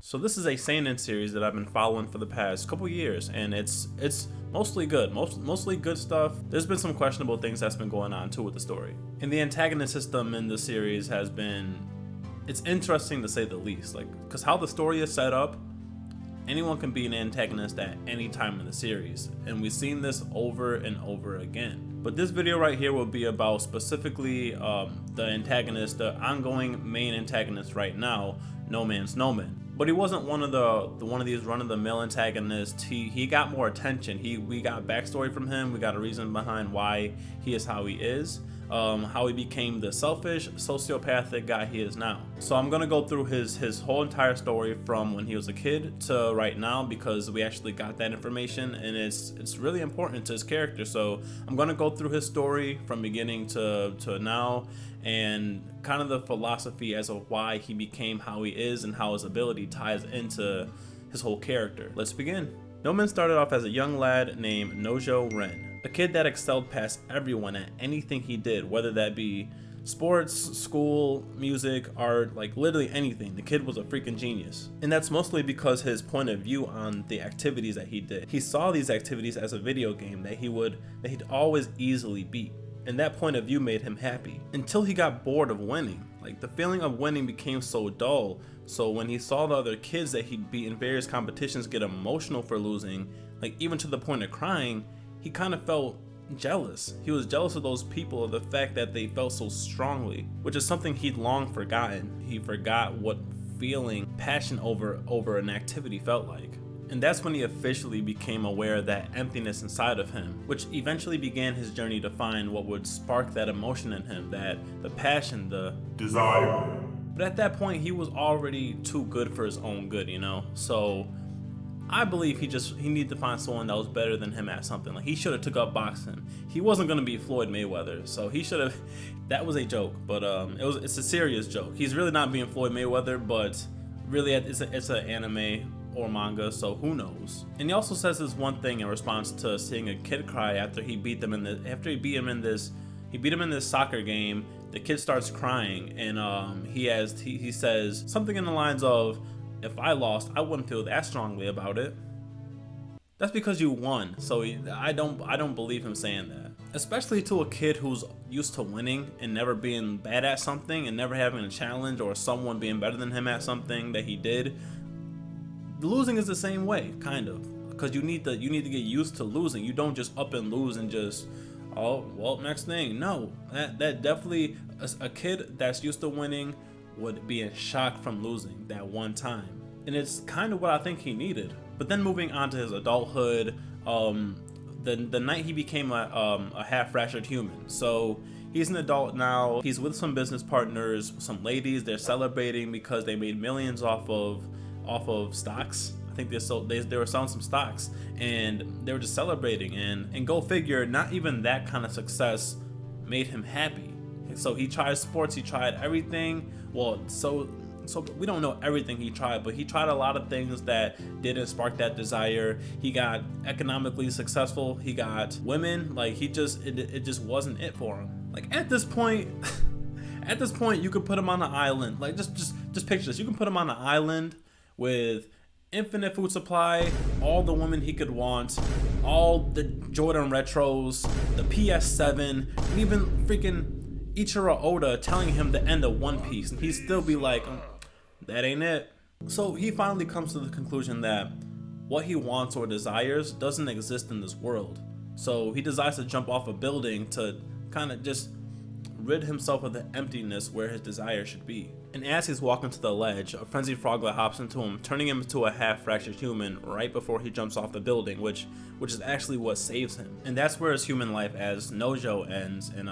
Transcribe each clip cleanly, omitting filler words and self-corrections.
So this is a seinen series that I've been following for the past couple years, and it's mostly good, mostly good stuff. There's been some questionable things that's been going on too with the story. And the antagonist system in the series has been, it's interesting to say the least, like, because how the story is set up, anyone can be an antagonist at any time in the series, and we've seen this over and over again. But this video right here will be about specifically the antagonist, the ongoing main antagonist right now, Nomen. But he wasn't one of these run-of-the-mill antagonists. He got more attention. We got backstory from him. We got a reason behind why he is how he is. How he became the selfish, sociopathic guy he is now. So I'm gonna go through his whole entire story from when he was a kid to right now, because we actually got that information and it's really important to his character. So I'm gonna go through his story from beginning to now, and kind of the philosophy as of why he became how he is and how his ability ties into his whole character. Let's begin. Nomen started off as a young lad named Ren, a kid that excelled past everyone at anything he did, whether that be sports, school, music, art, like literally anything. The kid was a freaking genius. And that's mostly because his point of view on the activities that he did. He saw these activities as a video game that he'd always easily beat. And that point of view made him happy until he got bored of winning. Like, the feeling of winning became so dull. So when he saw the other kids that he'd beat in various competitions get emotional for losing, like even to the point of crying, he kind of felt jealous. He was jealous of those people, of the fact that they felt so strongly, which is something he'd long forgotten. He forgot what feeling passion over an activity felt like. And that's when he officially became aware of that emptiness inside of him, which eventually began his journey to find what would spark that emotion in him, that the passion, the desire. But at that point, he was already too good for his own good, you know? So I believe he needed to find someone that was better than him at something. Like, he should have took up boxing. He wasn't gonna be Floyd Mayweather, so he should have. That was a joke, but it's a serious joke. He's really not being Floyd Mayweather, but really it's an anime or manga, so who knows. And he also says this one thing in response to seeing a kid cry after he beat him in this soccer game. The kid starts crying, and he says something in the lines of, "If I lost, I wouldn't feel that strongly about it." That's because you won. So I don't believe him saying that, especially to a kid who's used to winning and never being bad at something and never having a challenge or someone being better than him at something that he did. Losing is the same way, kind of, because you need to get used to losing. You don't just up and lose and just, oh well, next thing. No, that definitely, a kid that's used to winning would be in shock from losing that one time, and it's kind of what I think he needed. But then moving on to his adulthood, the night he became a half-fractured human. So he's an adult now. He's with some business partners, some ladies. They're celebrating because they made millions off of stocks. I think they were selling some stocks, and they were just celebrating, and go figure, not even that kind of success made him happy. So he tried sports, he tried everything. Well, so we don't know everything he tried, but he tried a lot of things that didn't spark that desire. He got economically successful, he got women, like it just wasn't it for him. Like, at this point you could put him on an island. Like, just picture this. You can put him on an island with infinite food supply, all the women he could want, all the Jordan retros, the PS7, and even freaking Ichiro Oda telling him the end of One Piece, and he'd still be like, that ain't it. So he finally comes to the conclusion that what he wants or desires doesn't exist in this world. So he decides to jump off a building to kind of just rid himself of the emptiness where his desire should be. And as he's walking to the ledge, a frenzied froglet hops into him, turning him into a half-fractured human right before he jumps off the building, which is actually what saves him. And that's where his human life as Nojo ends, and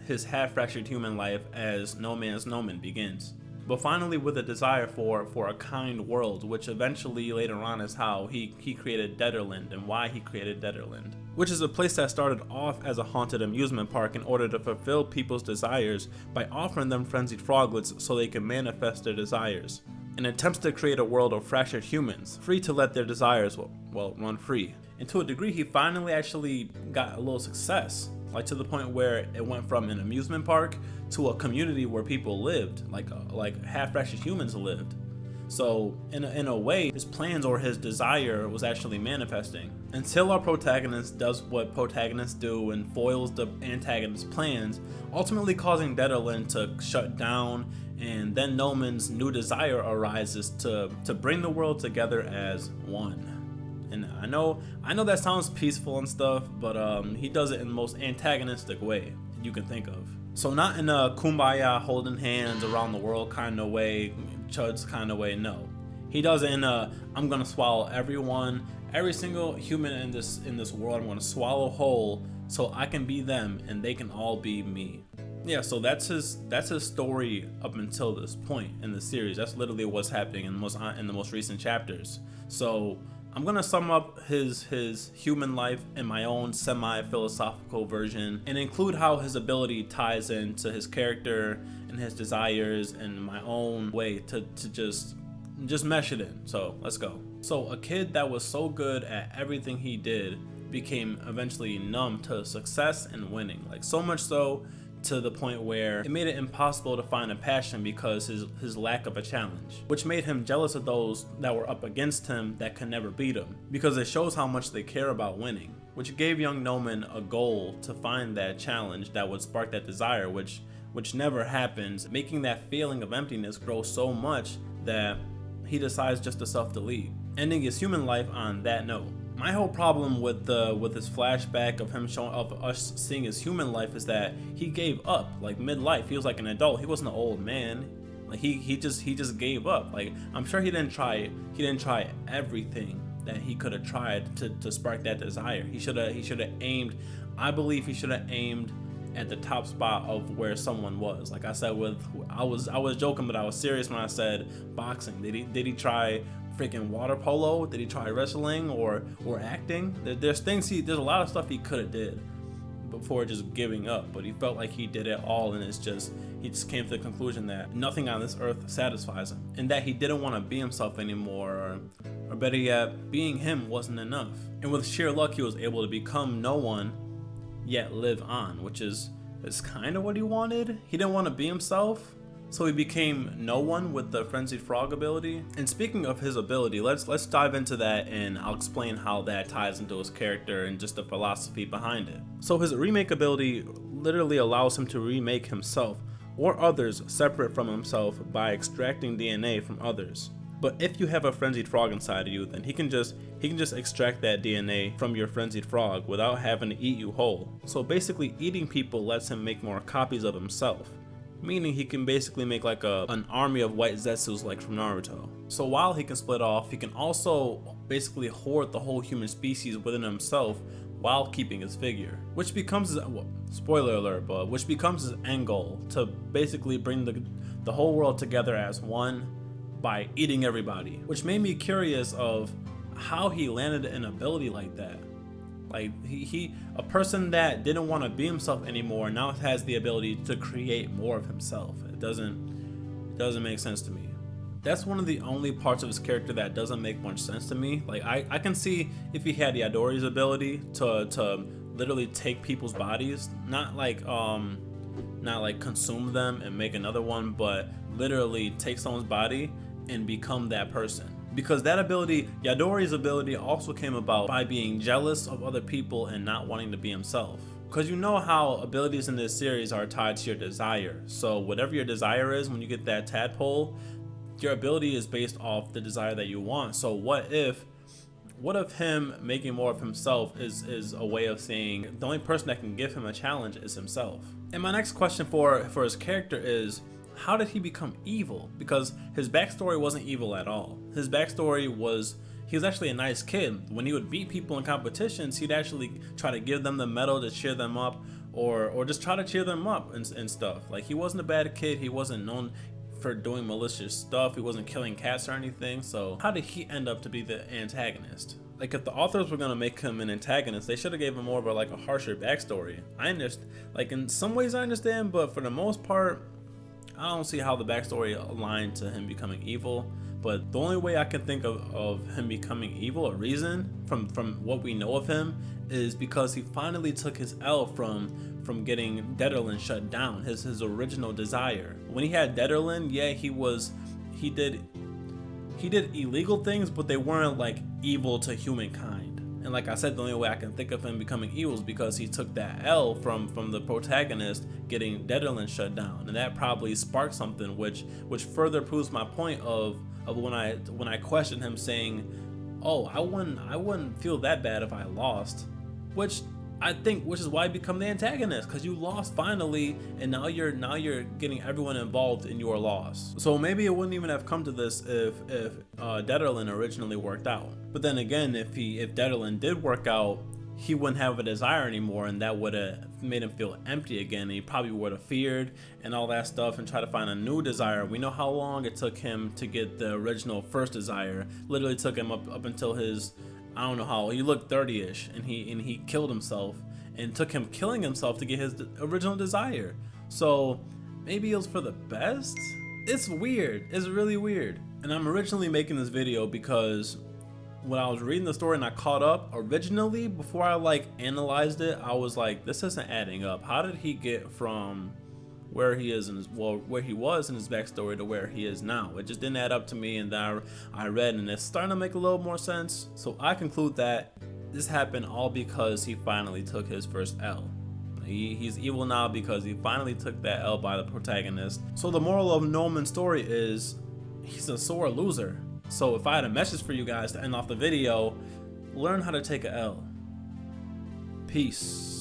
his half-fractured human life as Nomen begins. But finally, with a desire for a kind world, which eventually later on is how he created Deaderland, and why he created Deaderland, which is a place that started off as a haunted amusement park in order to fulfill people's desires by offering them frenzied froglets so they can manifest their desires, and attempts to create a world of fractured humans, free to let their desires, well, run free. And to a degree, he finally actually got a little success, like to the point where it went from an amusement park to a community where people lived, like half-fractured humans lived. So in a way, his plans or his desire was actually manifesting. Until our protagonist does what protagonists do and foils the antagonist's plans, ultimately causing Dedalin to shut down, and then Nomen's new desire arises to bring the world together as one. And I know that sounds peaceful and stuff, but he does it in the most antagonistic way you can think of. So not in a kumbaya holding hands around the world kind of way, Chud's kind of way, no. He does it in a, I'm gonna swallow everyone, every single human in this world, I'm gonna swallow whole so I can be them and they can all be me. Yeah, so that's his story up until this point in the series. That's literally what's happening in the most recent chapters. So I'm gonna sum up his human life in my own semi-philosophical version and include how his ability ties into his character and his desires in my own way to just mesh it in. So let's go. So a kid that was so good at everything he did became eventually numb to success and winning, like so much so to the point where it made it impossible to find a passion because his lack of a challenge, which made him jealous of those that were up against him that could never beat him, because it shows how much they care about winning, which gave young Nomen a goal to find that challenge that would spark that desire, which never happens, making that feeling of emptiness grow so much that he decides just to self-delete, ending his human life on that note. My whole problem with this flashback of him of us seeing his human life is that he gave up like midlife. He was like an adult. He wasn't an old man. Like he just gave up. Like I'm sure he didn't try everything that he could have tried to spark that desire. He should have aimed. I believe he should have aimed at the top spot of where someone was. Like I said, I was joking, but I was serious when I said boxing. Did he try freaking water polo? Did he try wrestling or acting? There's a lot of stuff he could have did before just giving up, but he felt like he did it all, and he just came to the conclusion that nothing on this earth satisfies him, and that he didn't want to be himself anymore, or better yet, being him wasn't enough. And with sheer luck, he was able to become no one yet live on, which is kind of what he wanted. He didn't want to be himself, so he became no one with the frenzied frog ability. And speaking of his ability, let's dive into that, and I'll explain how that ties into his character and just the philosophy behind it. So his remake ability literally allows him to remake himself or others separate from himself by extracting DNA from others. But if you have a frenzied frog inside of you, then he can just extract that DNA from your frenzied frog without having to eat you whole. So basically, eating people lets him make more copies of himself, meaning he can basically make like an army of white Zetsus like from Naruto. So while he can split off, he can also basically hoard the whole human species within himself while keeping his figure, which becomes his, spoiler alert, but which becomes his end goal, to basically bring the whole world together as one by eating everybody, which made me curious of how he landed an ability like that. Like he a person that didn't want to be himself anymore now has the ability to create more of himself. It doesn't make sense to me. That's one of the only parts of his character that doesn't make much sense to me. Like I can see if he had Yadori's ability to literally take people's bodies, not like consume them and make another one, but literally take someone's body and become that person. Because that ability, Yadori's ability, also came about by being jealous of other people and not wanting to be himself. Because you know how abilities in this series are tied to your desire. So whatever your desire is, when you get that tadpole, your ability is based off the desire that you want. So what if him making more of himself is a way of saying the only person that can give him a challenge is himself? And my next question for his character is, how did he become evil? Because his backstory wasn't evil at all. His backstory was, he was actually a nice kid. When he would beat people in competitions, he'd actually try to give them the medal to cheer them up, or just try to cheer them up and stuff. Like, he wasn't a bad kid. He wasn't known for doing malicious stuff. He wasn't killing cats or anything. So how did he end up to be the antagonist? Like, if the authors were gonna make him an antagonist, they should have gave him more of a harsher backstory. I understand, like in some ways I understand, but for the most part, I don't see how the backstory aligned to him becoming evil. But the only way I can think of him becoming evil, a reason from what we know of him, is because he finally took his L from getting Dedalin shut down, his original desire. When he had Dedalin, yeah, he he did illegal things, but they weren't like evil to humankind. And like I said, the only way I can think of him becoming evil is because he took that L from the protagonist getting Netherland shut down, and that probably sparked something, which further proves my point of when I questioned him, saying, "Oh, I wouldn't feel that bad if I lost," which is why you become the antagonist, because you lost finally, and now you're getting everyone involved in your loss. So maybe it wouldn't even have come to this if Detterland originally worked out. But then again, if Detterland did work out, he wouldn't have a desire anymore, and that would have made him feel empty again. And he probably would have feared and all that stuff and try to find a new desire. We know how long it took him to get the original first desire. Literally took him up until his, I don't know how, he looked 30-ish, and he killed himself, and it took him killing himself to get his original desire. So maybe it was for the best? It's weird. It's really weird. And I'm originally making this video because when I was reading the story and I caught up, originally, before I like analyzed it, I was like, this isn't adding up. How did he get from where he is in his, where he was in his backstory to where he is now? It just didn't add up to me, and then I read, and it's starting to make a little more sense. So I conclude that this happened all because he finally took his first L. He's evil now because he finally took that L by the protagonist. So the moral of Nomen's story is he's a sore loser. So if I had a message for you guys to end off the video, learn how to take a L. Peace.